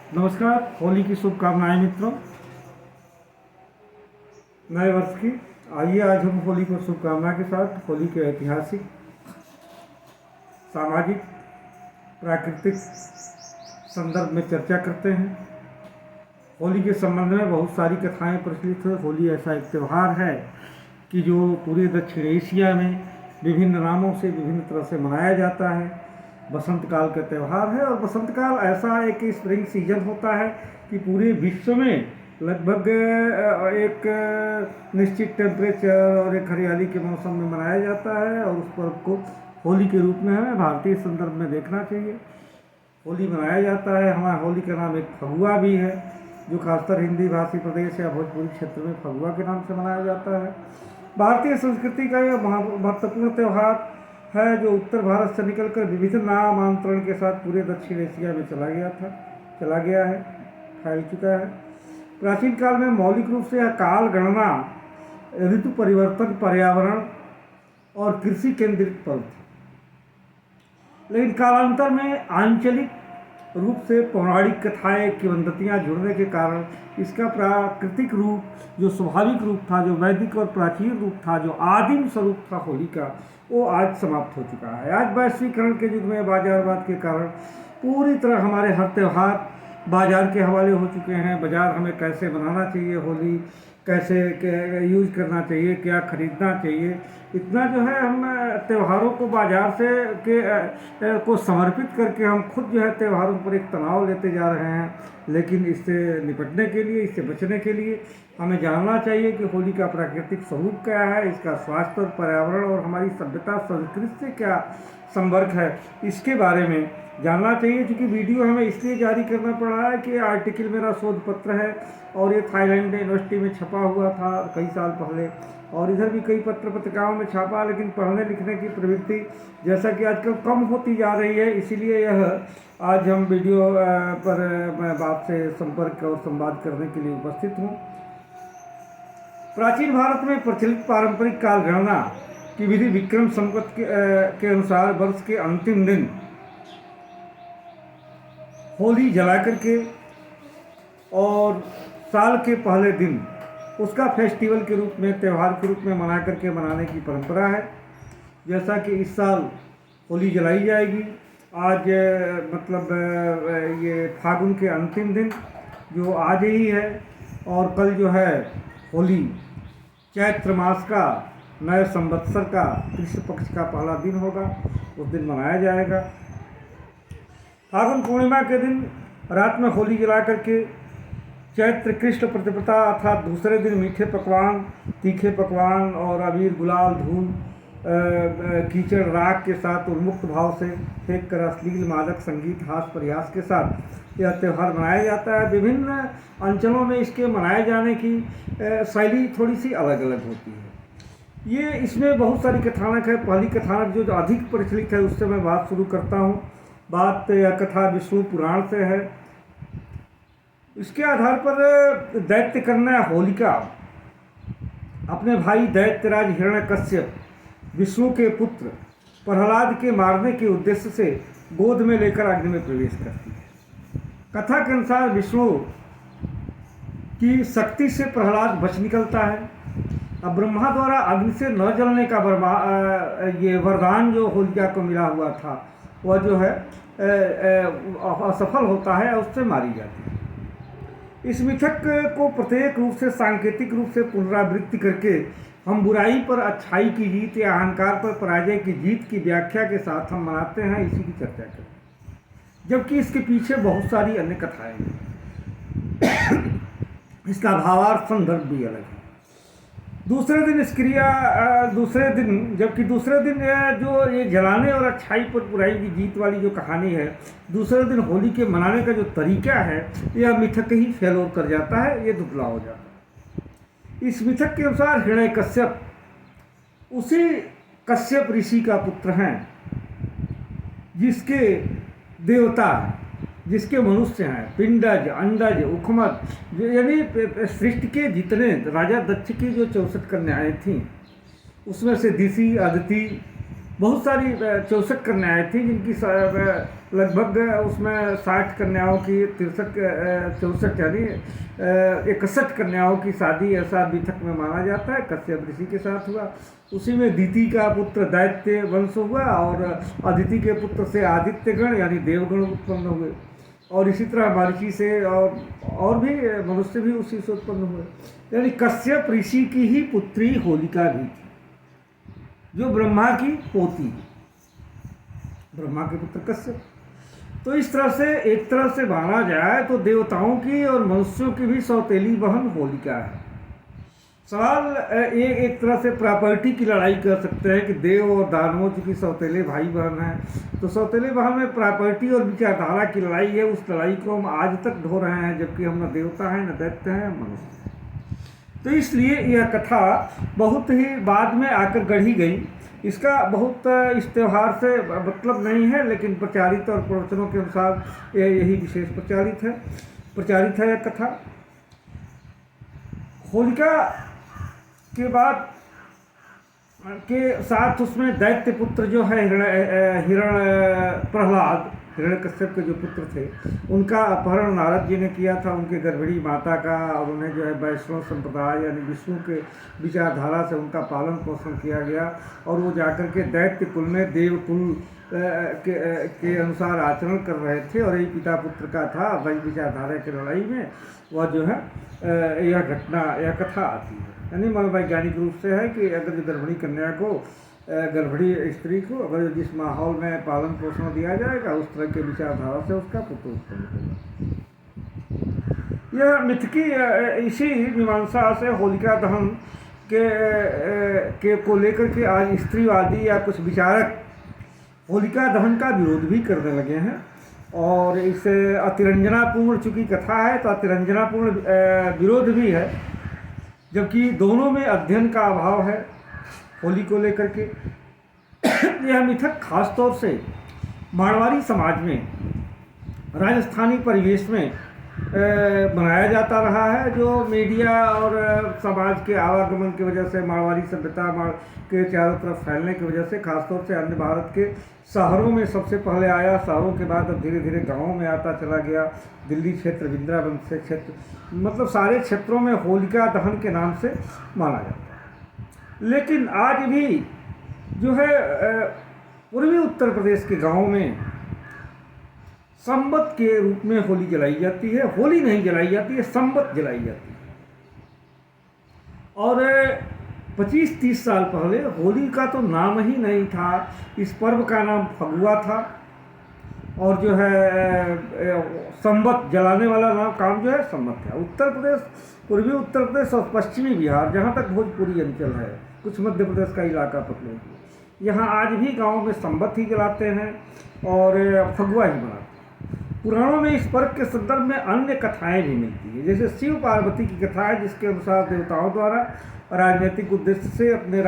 नमस्कार। होली की शुभकामनाएं मित्रों। नए वर्ष की आइए आज हम होली को शुभकामना के साथ होली के ऐतिहासिक, सामाजिक, प्राकृतिक संदर्भ में चर्चा करते हैं। होली के संबंध में बहुत सारी कथाएं प्रचलित हैं। होली ऐसा एक त्यौहार है कि जो पूरे दक्षिण एशिया में विभिन्न नामों से विभिन्न तरह से मनाया जाता है। बसंत काल का त्यौहार है और बसंत काल ऐसा एक स्प्रिंग सीजन होता है कि पूरे विश्व में लगभग एक निश्चित टेम्परेचर और एक हरियाली के मौसम में मनाया जाता है और उस पर्व को होली के रूप में हमें भारतीय संदर्भ में देखना चाहिए। होली मनाया जाता है। हमारा होली का नाम एक फगुआ भी है, जो खासकर हिंदी भाषी प्रदेश या भोजपुरी क्षेत्र में फगुआ के नाम से मनाया जाता है। भारतीय संस्कृति का यह महत्वपूर्ण त्यौहार है जो उत्तर भारत से निकलकर विविध नामांतरण के साथ पूरे दक्षिण एशिया में चला गया है, फैल चुका है। प्राचीन काल में मौलिक रूप से यह काल गणना, ऋतु परिवर्तन, पर्यावरण और कृषि केंद्रित पर्व था, लेकिन कालांतर में आंचलिक रूप से पौराणिक कथाएं, किंवदंतियाँ जुड़ने के कारण इसका प्राकृतिक रूप, जो स्वाभाविक रूप था, जो वैदिक और प्राचीन रूप था, जो आदिम स्वरूप था होली का, वो आज समाप्त हो चुका है। आज वैश्वीकरण के युग में बाजारवाद के कारण पूरी तरह हमारे हर त्यौहार बाजार के हवाले हो चुके हैं। बाजार हमें कैसे बनाना चाहिए, होली कैसे यूज करना चाहिए, क्या खरीदना चाहिए, इतना जो है हम त्योहारों को बाजार से को समर्पित करके हम खुद जो है त्योहारों पर एक तनाव लेते जा रहे हैं। लेकिन इससे निपटने के लिए, इससे बचने के लिए हमें जानना चाहिए कि होली का प्राकृतिक स्वरूप क्या है, इसका स्वास्थ्य और पर्यावरण और हमारी सभ्यता संस्कृति से क्या संपर्क है, इसके बारे में जानना चाहिए। क्योंकि वीडियो हमें इसलिए जारी करना पड़ा है कि आर्टिकल मेरा शोध पत्र है और ये थाईलैंड यूनिवर्सिटी में छपा हुआ था कई साल पहले, और इधर भी कई पत्र पत्रिकाओं में छापा, लेकिन पढ़ने लिखने की प्रवृत्ति जैसा कि आजकल कम होती जा रही है, इसीलिए यह आज हम वीडियो पर मैं आपसे संपर्क और संवाद करने के लिए उपस्थित हूँ। प्राचीन भारत में प्रचलित पारंपरिक काल गणना की विधि विक्रम संवत के अनुसार वर्ष के अंतिम दिन होली जला करके और साल के पहले दिन उसका फेस्टिवल के रूप में, त्यौहार के रूप में मनाने की परंपरा है। जैसा कि इस साल होली जलाई जाएगी आज, मतलब ये फागुन के अंतिम दिन जो आज ही है, और कल जो है होली चैत्र मास का नए संवत्सर का कृष्ण पक्ष का पहला दिन होगा, उस दिन मनाया जाएगा। फागुन पूर्णिमा के दिन रात में होली जला करके चैत्र कृष्ण प्रतिपदा अर्थात दूसरे दिन मीठे पकवान, तीखे पकवान और अबीर, गुलाल, धूल, कीचड़, राख के साथ उन्मुक्त भाव से फेंक कर अश्लील, मादक संगीत, हास प्रयास के साथ यह त्यौहार मनाया जाता है। विभिन्न अंचलों में इसके मनाए जाने की शैली थोड़ी सी अलग अलग होती है। ये इसमें बहुत सारी कथानक है। पहली कथानक जो अधिक प्रचलित है उससे मैं बात शुरू करता हूँ। बात यह कथा विष्णु पुराण से है। इसके आधार पर दैत्य कन्या होलिका अपने भाई दैत्यराज हिरण्यकश्यप, विष्णु के पुत्र प्रहलाद के मारने के उद्देश्य से गोद में लेकर अग्नि में प्रवेश करती है। कथा के अनुसार विष्णु की शक्ति से प्रहलाद बच निकलता है। अब ब्रह्मा द्वारा अग्नि से न जलने का ये वरदान जो होलिका को मिला हुआ था, वह जो है असफल होता है और उससे मारी जाती है। इस मिथक को प्रत्येक रूप से, सांकेतिक रूप से पुनरावृत्ति करके हम बुराई पर अच्छाई की जीत या अहंकार पर पराजय की जीत की व्याख्या के साथ हम मनाते हैं, इसी की चर्चा करें, जबकि इसके पीछे बहुत सारी अन्य कथाएं हैं। इसका भावार्थ संदर्भ भी अलग है। दूसरे दिन जो ये जलाने और अच्छाई पर बुराई की जीत वाली जो कहानी है, दूसरे दिन होली के मनाने का जो तरीका है, यह मिथक ही फेल कर जाता है, ये दुबला हो जाता है। इस मिथक के अनुसार हिरण्यकश्यप उसी कश्यप ऋषि का पुत्र हैं जिसके देवता, जिसके मनुष्य हैं पिंडज, अंडज, उखमत, यानी सृष्टि के जितने राजा दक्ष की जो 64 कन्याएं थीं, उसमें से दिशि, अदिति, बहुत सारी 64 कन्याएँ थी, जिनकी लगभग उसमें 60 कन्याओं की 64 यानी 61 कन्याओं की शादी ऐसा मिथक में माना जाता है कश्यप ऋषि के साथ हुआ। उसी में दिति का पुत्र दैत्य वंश हुआ और अदिति के पुत्र से आदित्यगण यानी देवगण उत्पन्न हुए, और इसी तरह महर्षि से और भी मनुष्य भी उसी से उत्पन्न हुए। यानी कश्यप ऋषि की ही पुत्री होलिका भी थी, जो ब्रह्मा की पोती है, ब्रह्मा के पुत्र कश्यप। तो इस तरह से एक तरह से माना जाए तो देवताओं की और मनुष्यों की भी सौतेली बहन होलिका है। सवाल एक तरह से प्रॉपर्टी की लड़ाई कर सकते हैं कि देव और दानवों की सौतेले भाई बहन हैं, तो सौतेले बहन में प्रॉपर्टी और विचारधारा की लड़ाई है। उस लड़ाई को हम आज तक ढो रहे हैं, जबकि हम न देवता हैं, न दैत्य हैं, मनुष्य। तो इसलिए यह कथा बहुत ही बाद में आकर गढ़ी गई। इसका बहुत इस त्यौहार से मतलब नहीं है, लेकिन प्रचारित और प्रवचनों के अनुसार यही विशेष प्रचारित है यह कथा। होलिका के बाद के साथ उसमें दैत्य पुत्र जो है प्रहलाद, हिरण्यकश्यप के जो पुत्र थे, उनका अपहरण नारद जी ने किया था, उनके गर्भिणी माता का, और उन्हें जो है वैष्णव संप्रदाय यानी विष्णु के विचारधारा से उनका पालन पोषण किया गया, और वो जाकर के दैत्य कुल में देव कुल के अनुसार आचरण कर रहे थे, और यही पिता पुत्र का था। वही विचारधारा की लड़ाई में वह जो है यह कथा आती है। यानी मनोवैज्ञानिक रूप से है कि अगर जो गर्भिणी कन्या को, गर्भिणी स्त्री को अगर जिस माहौल में पालन पोषण दिया जाएगा, उस तरह के विचारधारा से उसका पुत्र उत्पन्न होगा। यह मिथकी इसी मीमांसा से होलिका दहन के को लेकर के आज स्त्रीवादी या कुछ विचारक होलिका दहन का विरोध भी करने लगे हैं, और इस अतिरंजनापूर्ण चूँकि कथा है तो अतिरंजनापूर्ण विरोध भी है, जबकि दोनों में अध्ययन का अभाव है होली को लेकर के। यह मिथक खास तौर से मारवाड़ी समाज में, राजस्थानी परिवेश में बनाया जाता रहा है, जो मीडिया और समाज के आवागमन की वजह से, मारवाड़ी सभ्यता के चारों तरफ फैलने की वजह से, खासतौर से अन्य भारत के शहरों में सबसे पहले आया, शहरों के बाद अब धीरे धीरे गाँवों में आता चला गया। दिल्ली क्षेत्र, वृंदावन से क्षेत्र, मतलब सारे क्षेत्रों में होलिका दहन के नाम से माना जाता है। लेकिन आज भी जो है पूर्वी उत्तर प्रदेश के गाँव में संबत के रूप में होली जलाई जाती है। होली नहीं जलाई जाती है, संबत जलाई जाती है। और 25-30 साल पहले होली का तो नाम ही नहीं था, इस पर्व का नाम फगुआ था, और जो है संबत जलाने वाला नाम काम जो है संबत है। उत्तर प्रदेश, पूर्वी उत्तर प्रदेश और पश्चिमी बिहार, जहाँ तक भोजपुरी अंचल है, कुछ मध्य प्रदेश का इलाका पकड़े, यहाँ आज भी गाँव में संबत ही जलाते हैं और फगुआ ही मनाते हैं। पुराणों में इस पर्व के संदर्भ में अन्य कथाएं भी मिलती है, जैसे शिव पार्वती की कथा है, जिसके अनुसार देवताओं द्वारा राजनीतिक उद्देश्य से अपने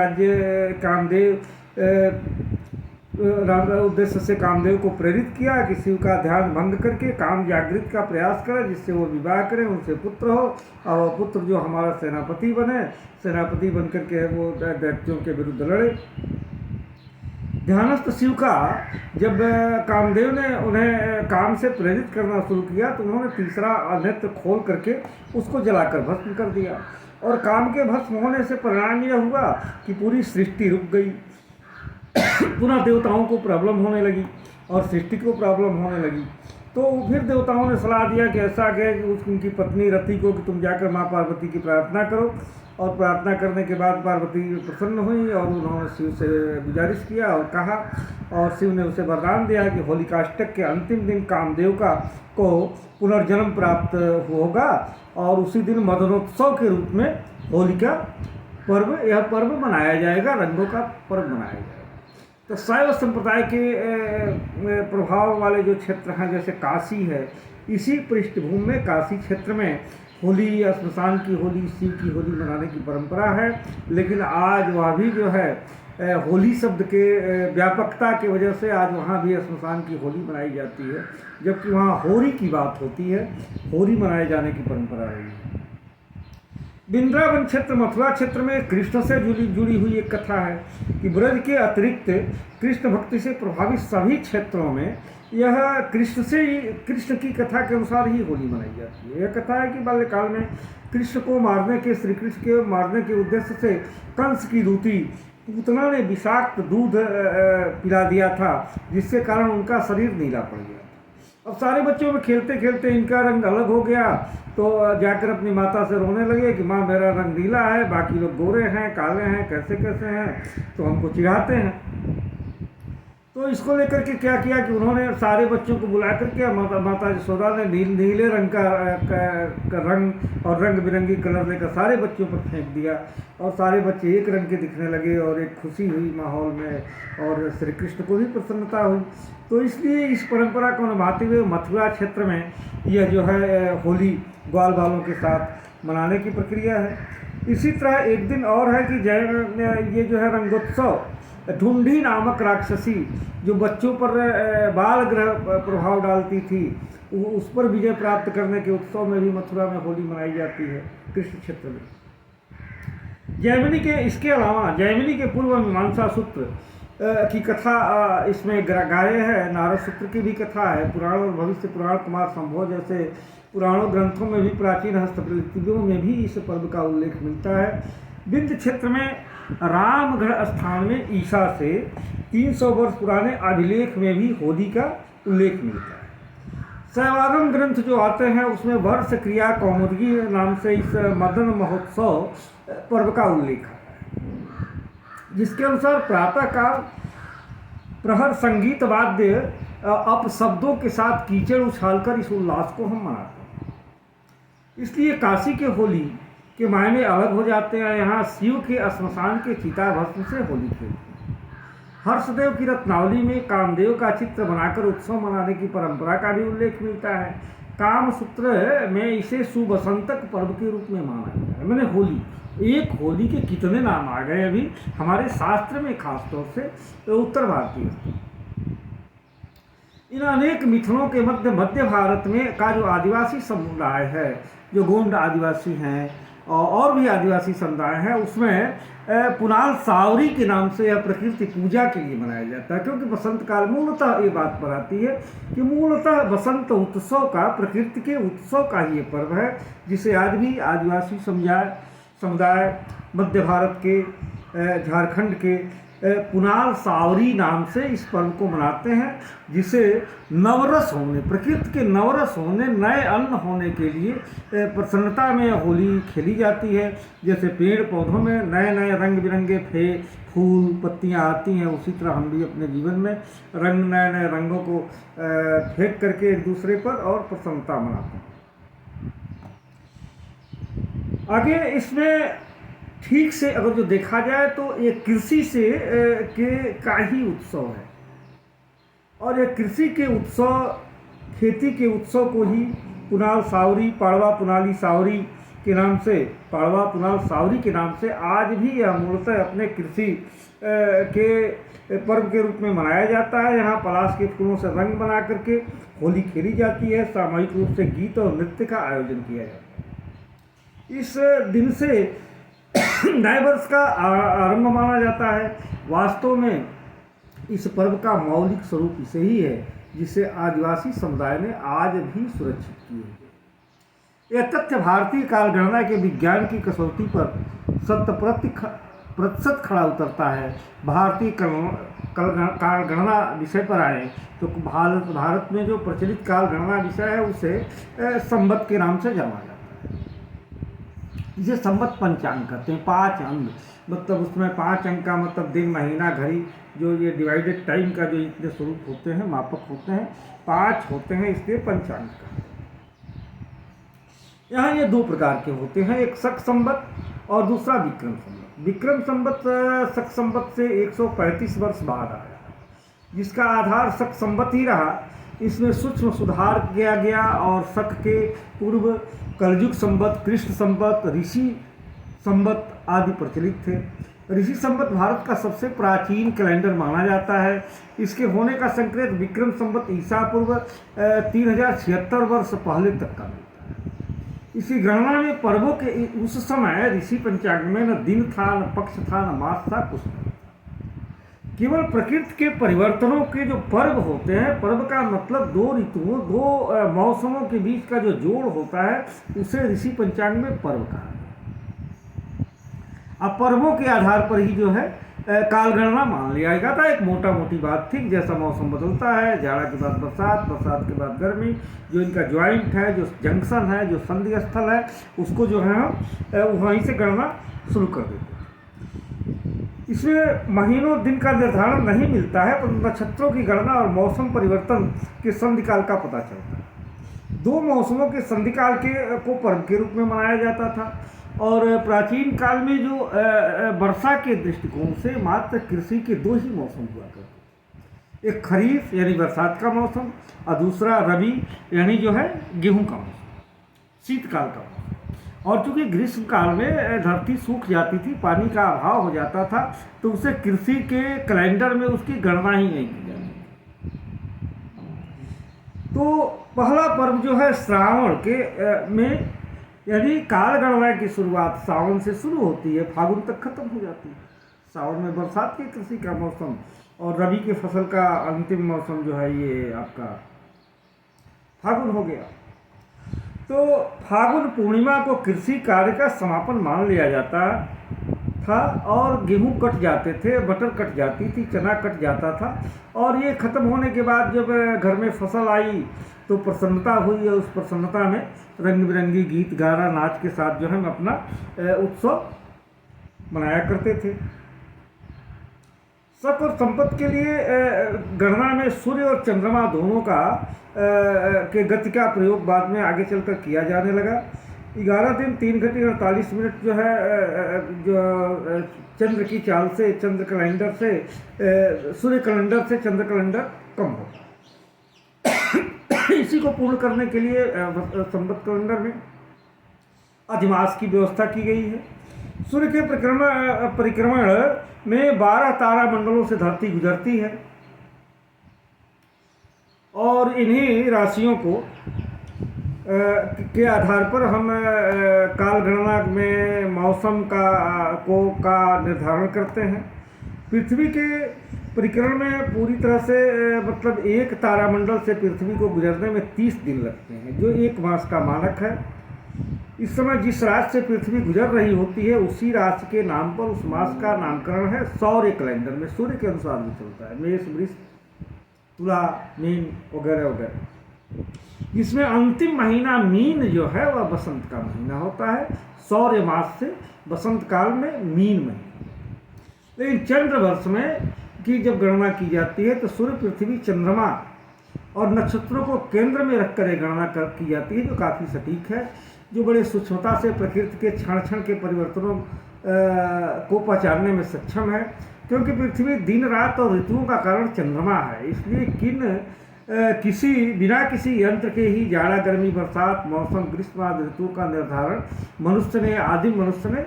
उद्देश्य से कामदेव को प्रेरित किया कि शिव का ध्यान भंग करके काम जागृत का प्रयास करें, जिससे वो विवाह करें, उनसे पुत्र हो, और वह पुत्र जो हमारा सेनापति बने, सेनापति बन करके वो दैत्यों के विरुद्ध लड़े। ध्यानस्थ शिव का जब कामदेव ने उन्हें काम से प्रेरित करना शुरू किया, तो उन्होंने तीसरा नेत्र खोल करके उसको जलाकर भस्म कर दिया, और काम के भस्म होने से परिणाम यह हुआ कि पूरी सृष्टि रुक गई। पुनः देवताओं को प्रॉब्लम होने लगी और सृष्टि को प्रॉब्लम होने लगी। तो फिर देवताओं ने सलाह दिया कि ऐसा कहे कि उनकी पत्नी रति को कि तुम जाकर माँ पार्वती की प्रार्थना करो, और प्रार्थना करने के बाद पार्वती प्रसन्न हुई, और उन्होंने शिव से गुजारिश किया और कहा, और शिव ने उसे वरदान दिया कि होलिकाष्टक के अंतिम दिन कामदेव को पुनर्जन्म प्राप्त होगा, और उसी दिन मदनोत्सव के रूप में होलिका पर्व, यह पर्व मनाया जाएगा, रंगों का पर्व मनाया जाएगा। तो शैव संप्रदाय के प्रभाव वाले जो क्षेत्र हैं, जैसे काशी है, इसी पृष्ठभूमि में काशी क्षेत्र में होली या श्मशान की होली, शिव की होली मनाने की परंपरा है। लेकिन आज वह भी जो है होली शब्द के व्यापकता की वजह से आज वहाँ भी श्मशान की होली मनाई जाती है, जबकि वहाँ होरी की बात होती है, होरी मनाए जाने की परंपरा रही है। वृंदावन क्षेत्र मथुरा क्षेत्र में कृष्ण से जुड़ी हुई एक कथा है कि ब्रज के अतिरिक्त कृष्ण भक्ति से प्रभावित सभी क्षेत्रों में यह कृष्ण की कथा के अनुसार ही होली मनाई जाती है। यह कथा है कि बाल्यकाल में कृष्ण को मारने के श्री कृष्ण के मारने के उद्देश्य से कंस की दूती पूतना ने विषाक्त दूध पिला दिया था, जिसके कारण उनका शरीर नीला पड़ गया। अब सारे बच्चों में खेलते खेलते इनका रंग अलग हो गया, तो जाकर अपनी माता से रोने लगे कि माँ मेरा रंग नीला है, बाकी लोग गोरे हैं, काले हैं, कैसे कैसे हैं, तो हमको चिढ़ाते हैं। तो इसको लेकर के क्या किया कि उन्होंने सारे बच्चों को बुला करके माता यशोदा ने नीले रंग का रंग और रंग बिरंगी कलर लेकर सारे बच्चों पर फेंक दिया, और सारे बच्चे एक रंग के दिखने लगे और एक खुशी हुई माहौल में, और श्री कृष्ण को भी प्रसन्नता हुई। तो इसलिए इस परंपरा को निभाते हुए मथुरा क्षेत्र में यह जो है होली ग्वाल बालों के साथ मनाने की प्रक्रिया है। इसी तरह एक दिन और है कि ये जो है रंगोत्सव, ढूंढी नामक राक्षसी जो बच्चों पर बाल ग्रह प्रभाव डालती थी, उस पर विजय प्राप्त करने के उत्सव में भी मथुरा में होली मनाई जाती है कृष्ण क्षेत्र में। जैमिनी के इसके अलावा जैमिनी के पूर्व मीमांसा सूत्र की कथा इसमें गाये है। नारद सूत्र की भी कथा है। पुराण और भविष्य पुराण, कुमार संभव जैसे पुराणों ग्रंथों में भी, प्राचीन हस्तलिपियों में भी इस पर्व का उल्लेख मिलता है। विंध्य क्षेत्र में रामगढ़ स्थान में ईसा से 300 वर्ष पुराने अभिलेख में भी होली का उल्लेख मिलता है। शैवागम ग्रंथ जो आते हैं उसमें वर्ष क्रिया कौमुदी नाम से इस मदन महोत्सव पर्व का उल्लेख है, जिसके अनुसार प्रातःकाल प्रहर संगीत वाद्य अपशब्दों के साथ कीचड़ उछालकर इस उल्लास को हम मनाते हैं। इसलिए काशी के होली के मायने अलग हो जाते हैं। यहाँ शिव के श्मशान के चिता भस्म से होली खेलते हैं। हर्षदेव की रत्नावली में कामदेव का चित्र बनाकर उत्सव मनाने की परंपरा का भी उल्लेख मिलता है। कामसूत्र में इसे सुबसंतक पर्व के रूप में माना गया है। मैंने होली, एक होली के कितने नाम आ गए अभी हमारे शास्त्र में, खासतौर से उत्तर भारतीय। इन अनेक मिथुनों के मध्य भारत में का जो आदिवासी समुदाय है, जो गोंड आदिवासी हैं और भी आदिवासी समुदाय हैं, उसमें पुनाल सावरी के नाम से यह प्रकृति पूजा के लिए मनाया जाता है। क्योंकि बसंत काल मूलतः ये बात पर आती है कि मूलतः बसंत उत्सव का, प्रकृति के उत्सव का ही ये पर्व है, जिसे आज भी आदिवासी समुदाय मध्य भारत के, झारखंड के पुनाल सावरी नाम से इस पर्व को मनाते हैं, जिसे नवरस होने, प्रकृति के नवरस होने, नए अन्न होने के लिए प्रसन्नता में होली खेली जाती है। जैसे पेड़ पौधों में नए नए रंग बिरंगे फूल पत्तियां आती हैं, उसी तरह हम भी अपने जीवन में नए नए रंगों को फेंक करके एक दूसरे पर और प्रसन्नता मनाते हैं। आगे इसमें ठीक से अगर जो देखा जाए तो ये कृषि से का ही उत्सव है, और ये कृषि के उत्सव, खेती के उत्सव को ही पुनाल सावरी, पाड़वा पुनाली सावरी के नाम से, पाड़वा पुनाल सावरी के नाम से आज भी यह मूलतः अपने कृषि के पर्व के रूप में मनाया जाता है। यहाँ पलाश के फूलों से रंग बना करके होली खेली जाती है। सामूहिक रूप से गीत और नृत्य का आयोजन किया जाता है। इस दिन से नए वर्ष का आरंभ माना जाता है। वास्तव में इस पर्व का मौलिक स्वरूप इसे ही है जिसे आदिवासी समुदाय ने आज भी सुरक्षित किए है। यह तथ्य भारतीय कालगणना के विज्ञान की कसौटी पर 100% खड़ा उतरता है। भारतीय कालगणना विषय पर आए तो भारत में जो प्रचलित कालगणना विषय है उसे संवत के नाम से जाना जाता है। इसे संवत पंचांग कहते हैं। 5 अंग, मतलब उसमें 5 अंक का मतलब दिन, महीना, घड़ी, जो ये डिवाइडेड टाइम का जो इतने स्वरूप होते हैं, मापक होते हैं, 5 होते हैं, इसलिए पंचांग का। यहाँ ये 2 प्रकार के होते हैं, एक शक संवत और दूसरा विक्रम संवत। विक्रम संवत शक संवत से 135 वर्ष बाद आया, जिसका आधार शक संवत ही रहा। इसमें सूक्ष्म सुधार किया गया और शक के पूर्व कलयुग संवत, कृष्ण संवत, ऋषि संवत आदि प्रचलित थे। ऋषि संवत भारत का सबसे प्राचीन कैलेंडर माना जाता है। इसके होने का संकेत विक्रम संवत ईसा पूर्व 3076 वर्ष पहले तक का मिलता है। इसी गणना में पर्वों के उस समय ऋषि पंचांग में न दिन था, न पक्ष था, न मास था, कुछ नहीं। केवल प्रकृति के परिवर्तनों के जो पर्व होते हैं, पर्व का मतलब दो ऋतुओं, दो मौसमों के बीच का जो जोड़ होता है, उसे ऋषि पंचांग में पर्व कहा है। अब पर्वों के आधार पर ही जो है कालगणना मान लिया गया था। एक मोटा मोटी बात थी, जैसा मौसम बदलता है, जाड़ा के बाद बरसात, बरसात के बाद गर्मी, जो इनका ज्वाइंट है, जो जंक्शन है, जो संधि स्थल है, उसको जो है हम वहीं से गणना शुरू कर देते हैं। इसमें महीनों दिन का निर्धारण नहीं मिलता है, पर नक्षत्रों की गणना और मौसम परिवर्तन के संधिकाल का पता चलता है। दो मौसमों के संधिकाल को पर्व के रूप में मनाया जाता था, और प्राचीन काल में जो वर्षा के दृष्टिकोण से मात्र कृषि के दो ही मौसम हुआ करते, एक खरीफ यानी बरसात का मौसम, और दूसरा रबी यानी जो है गेहूं का मौसम, शीतकाल का मौसम। और चूंकि ग्रीष्म काल में धरती सूख जाती थी, पानी का अभाव हो जाता था, तो उसे कृषि के कैलेंडर में उसकी गणना ही नहीं की जाती। तो पहला पर्व जो है श्रावण के में, यानी काल गणना की शुरुआत सावन से शुरू होती है, फागुन तक खत्म हो जाती है। सावन में बरसात की कृषि का मौसम, और रबी की फसल का अंतिम मौसम जो है ये आपका फागुन हो गया। तो फागुन पूर्णिमा को कृषि कार्य का समापन मान लिया जाता था, और गेहूं कट जाते थे, मटर कट जाती थी, चना कट जाता था, और ये खत्म होने के बाद जब घर में फसल आई तो प्रसन्नता हुई, और उस प्रसन्नता में रंग बिरंगी गीत गाना नाच के साथ जो है हम अपना उत्सव मनाया करते थे। शक और संपत्ति के लिए गणना में सूर्य और चंद्रमा दोनों का के गति का प्रयोग बाद में आगे चलकर किया जाने लगा। 11 दिन 3 घंटे 48 मिनट जो है जो चंद्र की चाल से, चंद्र कैलेंडर से, सूर्य कैलेंडर से चंद्र कैलेंडर कम हो। इसी को पूर्ण करने के लिए संवत कैलेंडर में अधिमास की व्यवस्था की गई है। सूर्य के परिक्रमण में 12 तारा मंडलों से धरती गुजरती है, और इन्हीं राशियों को के आधार पर हम काल गणना में मौसम का निर्धारण करते हैं। पृथ्वी के परिक्रमण में पूरी तरह से मतलब एक तारामंडल से पृथ्वी को गुजरने में 30 दिन लगते हैं, जो एक मास का मानक है। इस समय जिस राशि से पृथ्वी गुजर रही होती है, उसी राशि के नाम पर उस मास का नामकरण है। सौर्य कैलेंडर में सूर्य के अनुसार भी चलता है, मेष, वृष, तुला, मीन वगैरह वगैरह। इसमें अंतिम महीना मीन जो है वह बसंत का महीना होता है। सौर्य मास से बसंत काल में मीन महीना। लेकिन चंद्र वर्ष में की जब गणना की जाती है, तो सूर्य, पृथ्वी, चंद्रमा और नक्षत्रों को केंद्र में रखकर गणना की जाती है, जो काफ़ी सटीक है, जो बड़े सूक्ष्मता से प्रकृति के क्षण क्षण के परिवर्तनों को पहचानने में सक्षम है। क्योंकि पृथ्वी दिन रात और ऋतुओं का कारण चंद्रमा है, इसलिए बिना किसी यंत्र के ही जाड़ा, गर्मी, बरसात, मौसम, ग्रीष्म आदि ऋतुओं का निर्धारण आदिम मनुष्य ने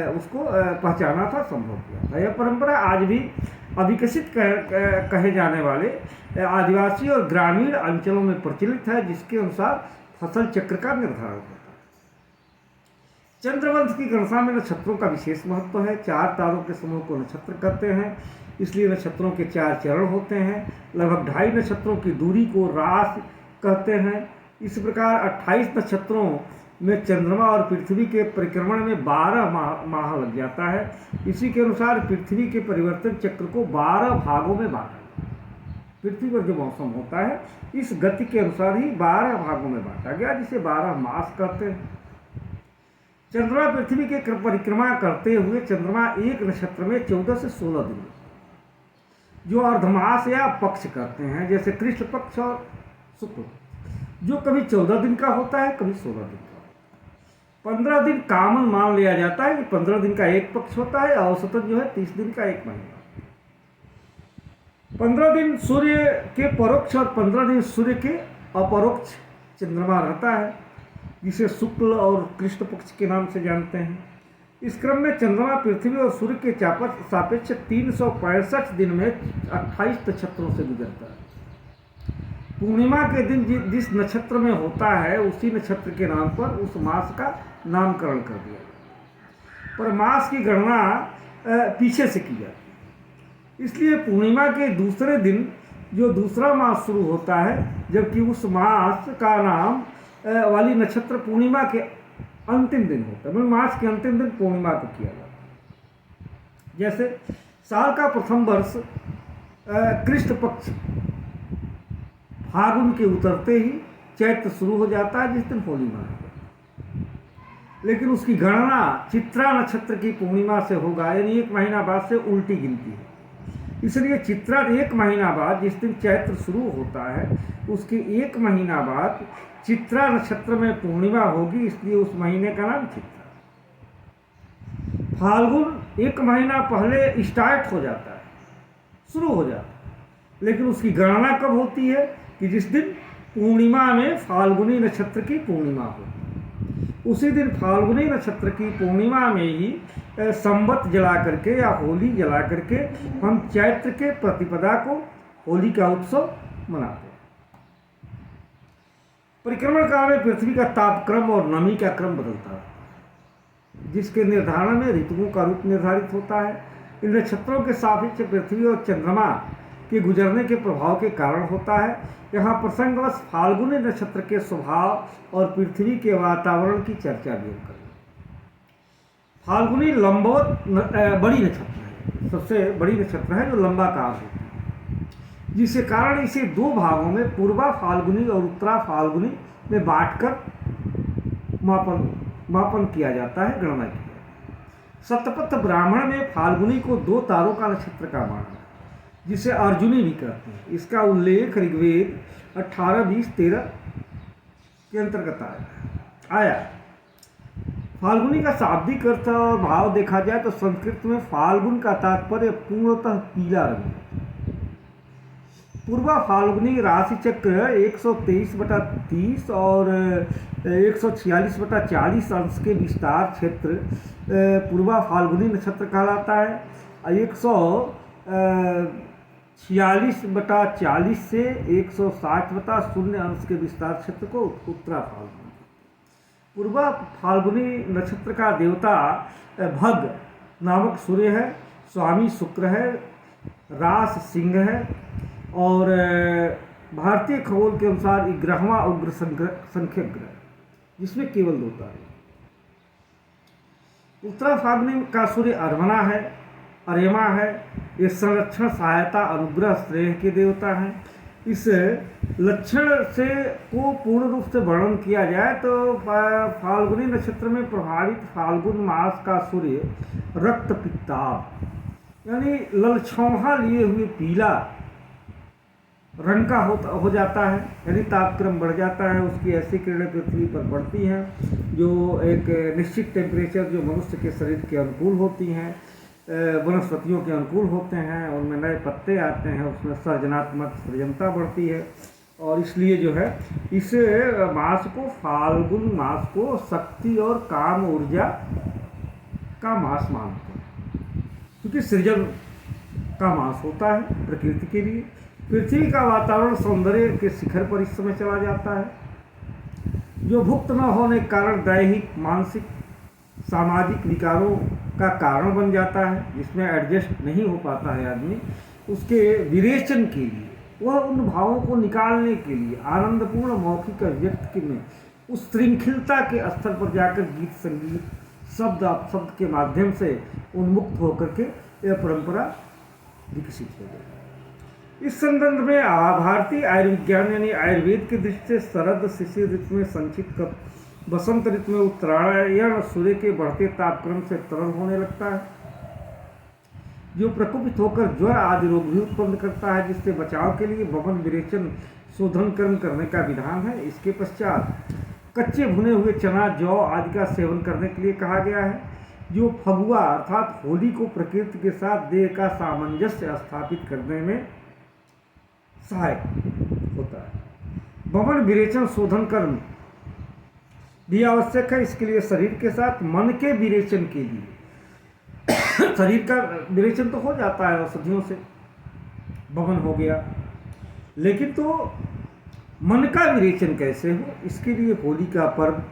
उसको पहचाना था, संभव किया था। यह परंपरा आज भी अविकसित कहे जाने वाले आदिवासी और ग्रामीण अंचलों में प्रचलित है, जिसके अनुसार फसल चक्र का निर्धारण होता है। चंद्रवंश की गणना में नक्षत्रों का विशेष महत्व है। 4 तारों के समूह को नक्षत्र कहते हैं, इसलिए नक्षत्रों के 4 चरण होते हैं। लगभग 2.5 नक्षत्रों की दूरी को राशि कहते हैं। इस प्रकार 28 नक्षत्रों में चंद्रमा और पृथ्वी के परिक्रमण में 12 माह लग जाता है। इसी के अनुसार पृथ्वी के परिवर्तन चक्र को 12 भागों में बांटा। पृथ्वी पर जो मौसम होता है, इस गति के अनुसार ही 12 भागों में बांटा गया, जिसे 12 मास कहते हैं। चंद्रमा पृथ्वी के परिक्रमा करते हुए चंद्रमा एक नक्षत्र में 14 से 16 दिन, जो अर्धमास या पक्ष करते हैं, जैसे कृष्ण पक्ष और शुक्ल, जो कभी 14 दिन का होता है, कभी 16 दिन का। 15 दिन कामन मान लिया जाता है कि 15 दिन का एक पक्ष होता है, औसतन जो है 30 दिन का एक महीना। 15 दिन सूर्य के परोक्ष और 15 दिन सूर्य के अपरोक्ष चंद्रमा रहता है, जिसे शुक्ल और कृष्ण पक्ष के नाम से जानते हैं। इस क्रम में चंद्रमा पृथ्वी और सूर्य के सापेक्ष 365 दिन में 28 नक्षत्रों से गुजरता है। पूर्णिमा के दिन जिस नक्षत्र में होता है उसी नक्षत्र के नाम पर उस मास का नामकरण कर दिया गया। पर मास की गणना पीछे से की जाती है, इसलिए पूर्णिमा के दूसरे दिन जो दूसरा मास शुरू होता है, जबकि उस मास का नाम वाली नक्षत्र पूर्णिमा के अंतिम दिन होता है, मतलब मास के अंतिम दिन पूर्णिमा को किया जाता है। जैसे साल का प्रथम वर्ष कृष्ण पक्ष फागुन के उतरते ही चैत्र शुरू हो जाता है, जिस दिन होली मनाई जाती है। लेकिन उसकी गणना चित्रा नक्षत्र की पूर्णिमा से होगा, यानी 1 महीना बाद से उल्टी गिनती है। इसलिए चित्रा 1 महीना बाद जिस दिन चैत्र शुरू होता है उसके 1 महीना बाद चित्रा नक्षत्र में पूर्णिमा होगी, इसलिए उस महीने का नाम चित्रा। फाल्गुन 1 महीना पहले स्टार्ट हो जाता है, शुरू हो जाता है, लेकिन उसकी गणना कब होती है कि जिस दिन पूर्णिमा में फाल्गुनी नक्षत्र की पूर्णिमा हो, उसी दिन फाल्गुनी नक्षत्र की पूर्णिमा में ही संवत जला करके या होली जला करके हम चैत्र के प्रतिपदा को होली का उत्सव मनाते हैं। परिक्रमण काल में पृथ्वी का तापक्रम और नमी का क्रम बदलता है, जिसके निर्धारण में ऋतुओं का रूप निर्धारित होता है। इन नक्षत्रों के सापेक्ष पृथ्वी और चंद्रमा के गुजरने के प्रभाव के कारण होता है। यहाँ प्रसंगवश फाल्गुनी नक्षत्र के स्वभाव और पृथ्वी के वातावरण की चर्चा भी करें। फाल्गुनी लंबवत बड़ी नक्षत्र है, सबसे बड़ी नक्षत्र है जो लंबा काल होती है, जिसके कारण इसे 2 भागों में पूर्वा फाल्गुनी और उत्तरा फाल्गुनी में बांटकर मापन किया जाता है, गणना की जाती है। सतपथ ब्राह्मण में फाल्गुनी को 2 तारों का नक्षत्र का माना है, जिसे अर्जुनी भी कहते हैं। इसका उल्लेख ऋग्वेद 18, 20, 13 के अंतर्गत आया। फाल्गुनी का शाब्दिक अर्थ और भाव देखा जाए तो संस्कृत में फाल्गुन का तात्पर्य पूर्णतः पीला रंग है। पूर्वा फाल्गुनी राशि चक्र 123/30 और 146/40 अंश के विस्तार क्षेत्र पूर्वा फाल्गुनी नक्षत्र कहलाता है। 146/40 से 160/0 अंश के विस्तार क्षेत्र को उत्तरा फाल्गुनी। पूर्वा फाल्गुनी नक्षत्र का देवता भग नामक सूर्य है, स्वामी शुक्र है, रास सिंह है और भारतीय खगोल के अनुसार 11वां उग्र संख्यक ग्रह, जिसमें केवल 2 तारे। उत्तरा फाल्गुनी का सूर्य अरमना है, अरेमा है। ये संरक्षण, सहायता, अनुग्रह, श्रेय के देवता हैं। इस लक्षण से को पूर्ण रूप से वर्णन किया जाए तो फाल्गुनी नक्षत्र में प्रभावित फाल्गुन मास का सूर्य रक्त पित्ताभ यानी ललछौहा लिए हुए पीला रंग का हो जाता है, यानी तापक्रम बढ़ जाता है। उसकी ऐसी किरणें पृथ्वी पर पड़ती हैं जो एक निश्चित टेम्परेचर जो मनुष्य के शरीर के अनुकूल होती हैं, वनस्पतियों के अनुकूल होते हैं, उनमें नए पत्ते आते हैं, उसमें सृजनता बढ़ती है। और इसलिए जो है इस मास को, फाल्गुन मास को शक्ति और काम ऊर्जा का मास मानते हैं, क्योंकि सृजन का मास होता है प्रकृति के लिए। पृथ्वी का वातावरण सौंदर्य के शिखर पर इस समय चला जाता है, जो भुक्त न होने के कारण दैहिक, मानसिक, सामाजिक विकारों का कारण बन जाता है, जिसमें एडजस्ट नहीं हो पाता है आदमी। उसके विरेचन के लिए, वह उन भावों को निकालने के लिए आनंदपूर्ण मौखिक अभिव्यक्ति में उस श्रृंखलता के स्तर पर जाकर गीत, संगीत, शब्द अपशब्द के माध्यम से उन्मुक्त होकर के यह परंपरा विकसित हो गई। इस संदर्भ में भारतीय आयुर्विज्ञान यानी आयुर्वेद की दृष्टि से शरद शिशिर ऋतु में संचित बसंत ऋतु में उत्तरायण सूर्य के बढ़ते तापक्रम से तरल होने लगता है, जो प्रकोपित होकर ज्वर आदि रोग भी उत्पन्न करता है, जिससे बचाव के लिए वमन, विरेचन, शोधन कर्म करने का विधान है। इसके पश्चात कच्चे भुने हुए चना, जौ आदि का सेवन करने के लिए कहा गया है, जो फगुआ अर्थात होली को प्रकृति के साथ देह का सामंजस्य स्थापित करने में सहायक होता है। वमन, विरेचन, शोधन कर्म भी आवश्यक है। इसके लिए शरीर के साथ मन के विरेचन के लिए शरीर का विरेचन तो हो जाता है औषधियों से, वमन हो गया, लेकिन तो मन का विरेचन कैसे हो, इसके लिए होली का पर्व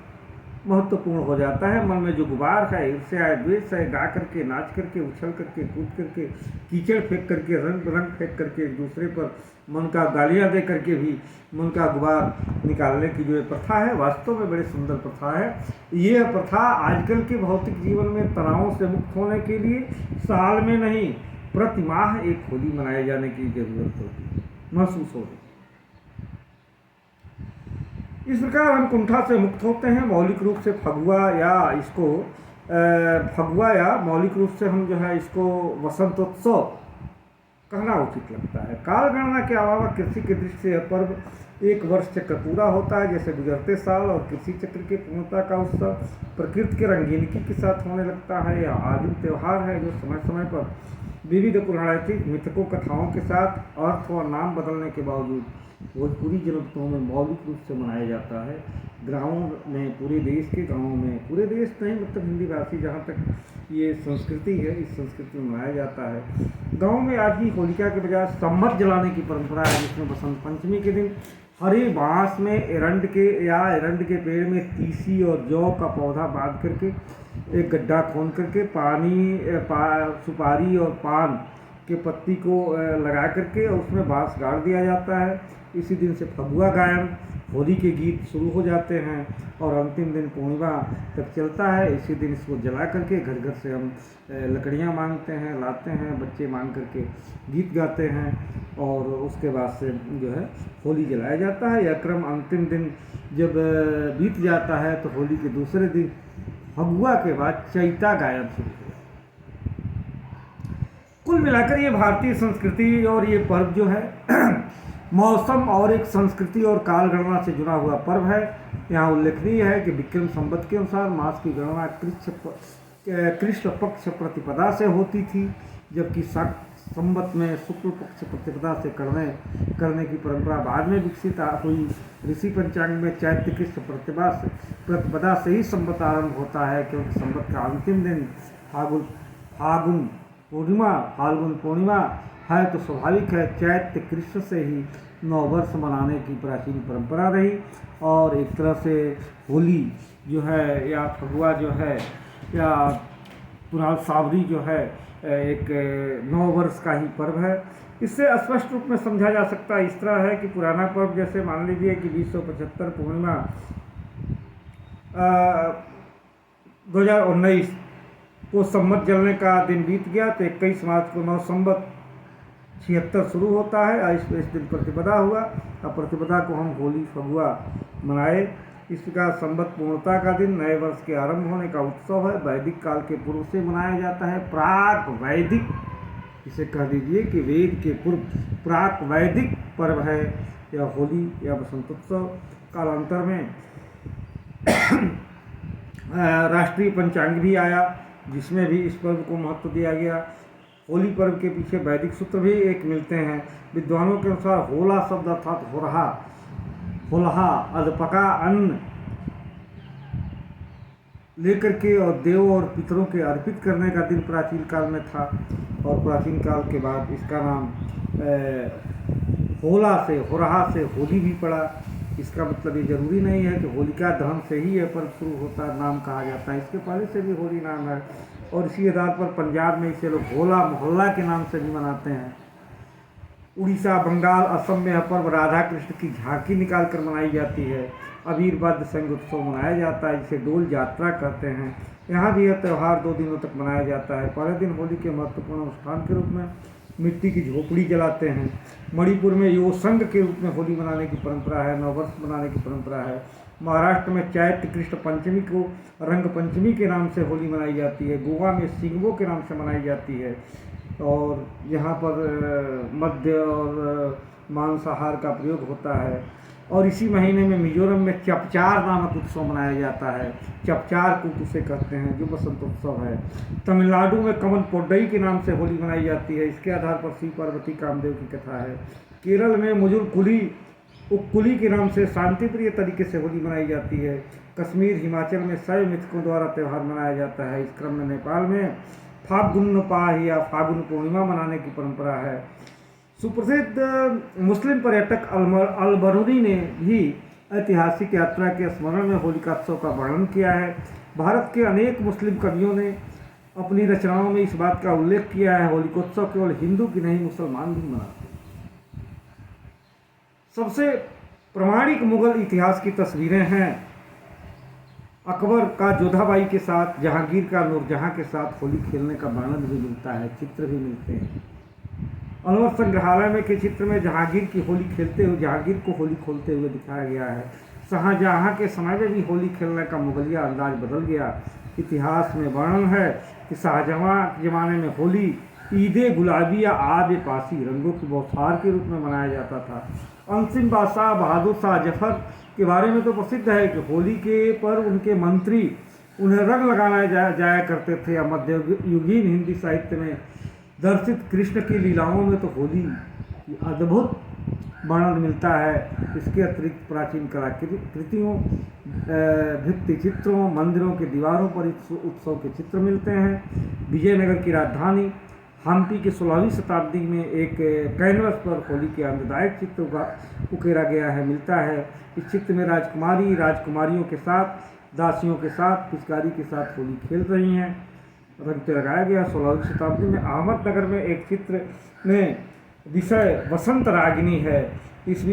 महत्वपूर्ण हो जाता है। मन में जो गुबार है, ईर्ष्या है, द्वेष है, गा करके, नाच करके, उछल करके, कूद करके, कीचड़ फेंक करके, रंग रंग फेंक करके, एक दूसरे पर मन का गालियाँ दे करके भी मन का गुबार निकालने की जो ये प्रथा है, वास्तव में बड़ी सुंदर प्रथा है। ये प्रथा आजकल के भौतिक जीवन में तनावों से मुक्त होने के लिए साल में नहीं, प्रति माह एक होली मनाए जाने की जरूरत होती है, महसूस हो रही है। इस प्रकार हम कुंठा से मुक्त होते हैं। मौलिक रूप से फगुआ या मौलिक रूप से हम जो है इसको वसंतोत्सव कहना उचित लगता है। काल गणना के अलावा कृषि की दृष्टि से यह पर्व एक वर्ष चक्र पूरा होता है, जैसे गुजरते साल, और कृषि चक्र की पूर्णता का उत्सव प्रकृति के रंगीनगी के साथ होने लगता है। यह आदिम त्यौहार है जो समय समय पर विविध पौराणिक मिथकों कथाओं के साथ अर्थ और नाम बदलने के बावजूद भोजपुरी जनपदों में मौलिक रूप से मनाया जाता है। गाँवों में, पूरे देश के गाँवों में, पूरे देश नहीं मतलब हिंदी भाषी जहाँ तक ये संस्कृति है, इस संस्कृति में मनाया जाता है। गाँव में आज भी होलिका के बजाय सम्मत जलाने की परंपरा है, जिसमें बसंत पंचमी के दिन हरे बांस में एरंड के पेड़ में तीसी और जौ का पौधा बांध करके एक गड्ढा खोद करके सुपारी और पान के पत्ती को लगा करके उसमें बांस गाड़ दिया जाता है। इसी दिन से फगुआ गायन, होली के गीत शुरू हो जाते हैं और अंतिम दिन पूर्णिमा तक चलता है। इसी दिन इसको जला करके घर घर से हम लकड़ियाँ मांगते हैं, लाते हैं, बच्चे मांग करके गीत गाते हैं और उसके बाद से जो है होली जलाया जाता है। यह क्रम अंतिम दिन जब बीत जाता है तो होली के दूसरे दिन फगुआ के बाद चैता गायन शुरू हो जाता है। कुल मिलाकर ये भारतीय संस्कृति और ये पर्व जो है मौसम और एक संस्कृति और काल गणना से जुड़ा हुआ पर्व है। यहाँ उल्लेखनीय है कि विक्रम संवत के अनुसार मास की गणना कृष्ण पक्ष प्रतिपदा से होती थी, जबकि संवत में शुक्ल पक्ष प्रतिपदा से करने की परंपरा बाद में विकसित हुई। ऋषि पंचांग में चैत्र कृष्ण प्रतिपदा से ही संवत आरंभ होता है, क्योंकि संवत का अंतिम दिन फाल्गुन पूर्णिमा है, तो स्वाभाविक है चैत्र कृष्ण से ही नववर्ष मनाने की प्राचीन परंपरा रही। और एक तरह से होली जो है या फगुआ जो है या पुराण सावरी जो है एक नववर्ष का ही पर्व है। इससे स्पष्ट रूप में समझा जा सकता है इस तरह है कि पुराना पर्व जैसे मान लीजिए कि 2075 पूर्णिमा 2019 को संवत जलने का दिन बीत गया, तो 21 मार्च को नव संवत 76 शुरू होता है। इस दिन प्रतिपदा हुआ, अब प्रतिपदा को हम होली फगुआ मनाए। इस प्रकार संवत पूर्णता का दिन, नए वर्ष के आरंभ होने का उत्सव है। वैदिक काल के पूर्व से मनाया जाता है। प्राक वैदिक, इसे कह दीजिए कि वेद के पूर्व प्राक वैदिक पर्व है यह होली या बसंतोत्सव। कालांतर में राष्ट्रीय पंचांग भी आया, जिसमें भी इस पर्व को महत्व दिया गया। होली पर्व के पीछे वैदिक सूत्र भी एक मिलते हैं। विद्वानों के अनुसार होला शब्द अर्थात होलहा अधपका अन्न लेकर के और देवों और पितरों के अर्पित करने का दिन प्राचीन काल में था, और प्राचीन काल के बाद इसका नाम होरहा से होली भी पड़ा। इसका मतलब ये जरूरी नहीं है कि होलिका दहन से ही यह पर्व शुरू होता है, नाम कहा जाता है, इसके पहले से भी होली नाम है। और इसी आधार पर पंजाब में इसे लोग होला मोहल्ला के नाम से भी मनाते हैं। उड़ीसा, बंगाल, असम में यह पर्व राधा कृष्ण की झांकी निकाल कर मनाई जाती है। अबीरबद्ध संग उत्सव मनाया जाता है, जिसे डोल यात्रा कहते हैं। यहाँ भी यह त्यौहार 2 दिनों तक मनाया जाता है। पहले दिन होली के महत्वपूर्ण अनुष्ठान के रूप में मिट्टी की झोपड़ी जलाते हैं। मणिपुर में योसंग के रूप में होली मनाने की परंपरा है, नववर्ष मनाने की परंपरा है। महाराष्ट्र में चैत्र कृष्ण पंचमी को रंग पंचमी के नाम से होली मनाई जाती है। गोवा में सिंगवो के नाम से मनाई जाती है। और यहाँ पर मद्य और मांसाहार का प्रयोग होता है। और इसी महीने में मिजोरम में चपचार नामक उत्सव मनाया जाता है। चपचार कूट उसे कहते हैं, जो बसंत उत्सव है। तमिलनाडु में कमन पोड्डई के नाम से होली मनाई जाती है। इसके आधार पर श्री पार्वती कामदेव की कथा है। केरल में मुजुर उक्कुली के नाम से शांतिप्रिय तरीके से होली मनाई जाती है। कश्मीर, हिमाचल में शैव मिथकों द्वारा त्यौहार मनाया जाता है। इस क्रम में नेपाल में फागुन पाह या फागुन पूर्णिमा मनाने की परंपरा है। सुप्रसिद्ध मुस्लिम पर्यटक अल-बरूनी ने भी ऐतिहासिक यात्रा के स्मरण में होलिकोत्सव का वर्णन किया है। भारत के अनेक मुस्लिम कवियों ने अपनी रचनाओं में इस बात का उल्लेख किया है, होलिकोत्सव केवल हिंदू की नहीं मुसलमान भी मनाते हैं। सबसे प्रामाणिक मुगल इतिहास की तस्वीरें हैं अकबर का जोधाबाई के साथ, जहांगीर का नूरजहां के साथ होली खेलने का वर्णन भी मिलता है, चित्र भी मिलते हैं। अलवर संग्रहालय में के चित्र में जहांगीर की होली खेलते हुए, जहांगीर को होली खोलते हुए दिखाया गया है। शाहजहां के समय में भी होली खेलने का मुगलिया अंदाज बदल गया। इतिहास में वर्णन है कि शाहजहां के ज़माने में होली ईद गुलाबी या आब पासी रंगों की बौछार के रूप में मनाया जाता था। अंतिम बादशाह बहादुर शाह जफर के बारे में तो प्रसिद्ध है कि होली के पर उनके मंत्री उन्हें रंग लगाना जाया करते थे। या मध्ययुगीन हिंदी साहित्य में दर्शित कृष्ण की लीलाओं में तो होली की अद्भुत वर्णन मिलता है। इसके अतिरिक्त प्राचीन कलाकृतियों, भित्ति चित्रों, मंदिरों के दीवारों पर इस उत्सव के चित्र मिलते हैं। विजयनगर की राजधानी हम्पी की 16वीं शताब्दी में एक कैनवस पर होली के आनंददायक चित्र उकेरा गया है मिलता है। इस चित्र में राजकुमारियों के साथ, दासियों के साथ, पिचकारी के साथ होली खेल रही हैं। रंग पे लगाया गया। 16वीं शताब्दी में अहमदनगर में एक चित्र में विषय वसंत रागिनी है। इस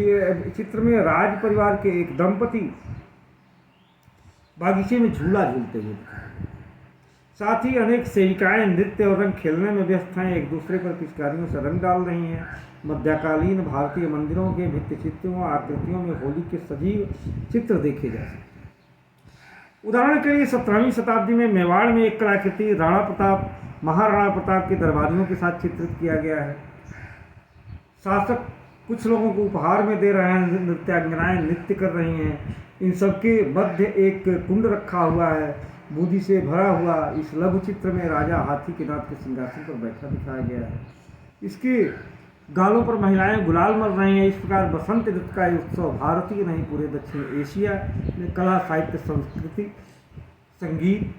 चित्र में राज परिवार के एक दंपति बागीचे में झूला झूलते हुए दिखाए। साथ ही अनेक सेविकाएं नृत्य और रंग खेलने में व्यस्त हैं, एक दूसरे पर पिचकारियों से रंग डाल रही हैं। मध्यकालीन भारतीय मंदिरों के भित्ति चित्रों, आकृतियों में होली के सजीव चित्र देखे जा सकते हैं। उदाहरण के लिए 17वीं शताब्दी में मेवाड़ में एक कलाकृति महाराणा प्रताप के दरबारियों के साथ चित्रित किया गया है। शासक कुछ लोगों को उपहार में दे रहे हैं, नृत्यांगनाएं नृत्य कर रही हैं। इन सबके मध्य एक कुंड रखा हुआ है, बूंदी से भरा हुआ। इस लघु चित्र में राजा हाथी के दांत के सिंहासन पर बैठा दिखाया गया है। इसके गालों पर महिलाएं गुलाल मल रही हैं। इस प्रकार बसंत ऋतु का उत्सव भारतीय नहीं पूरे दक्षिण एशिया में कला, साहित्य, संस्कृति, संगीत,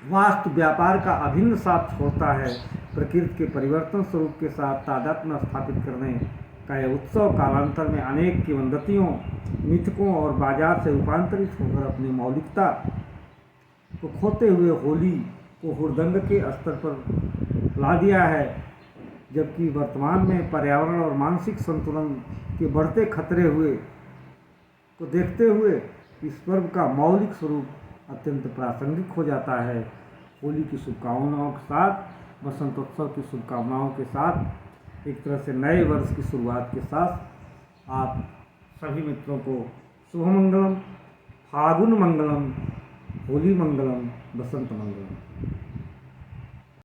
वास्तु, व्यापार का अभिन्न साथ छोड़ता है। प्रकृति के परिवर्तन स्वरूप के साथ तादात्म्य स्थापित करने का यह उत्सव कालांतर में अनेक किंवदंतियों, मिथकों और बाजार से रूपांतरित होकर अपनी मौलिकता को खोते हुए होली को हुड़दंग के स्तर पर ला दिया है। जबकि वर्तमान में पर्यावरण और मानसिक संतुलन के बढ़ते खतरे को देखते हुए इस पर्व का मौलिक स्वरूप अत्यंत प्रासंगिक हो जाता है। होली की शुभकामनाओं के साथ, बसंतोत्सव की शुभकामनाओं के साथ, एक तरह से नए वर्ष की शुरुआत के साथ आप सभी मित्रों को शुभ मंगलम, फागुन मंगलम, होली मंगलम, बसंत मंगलम।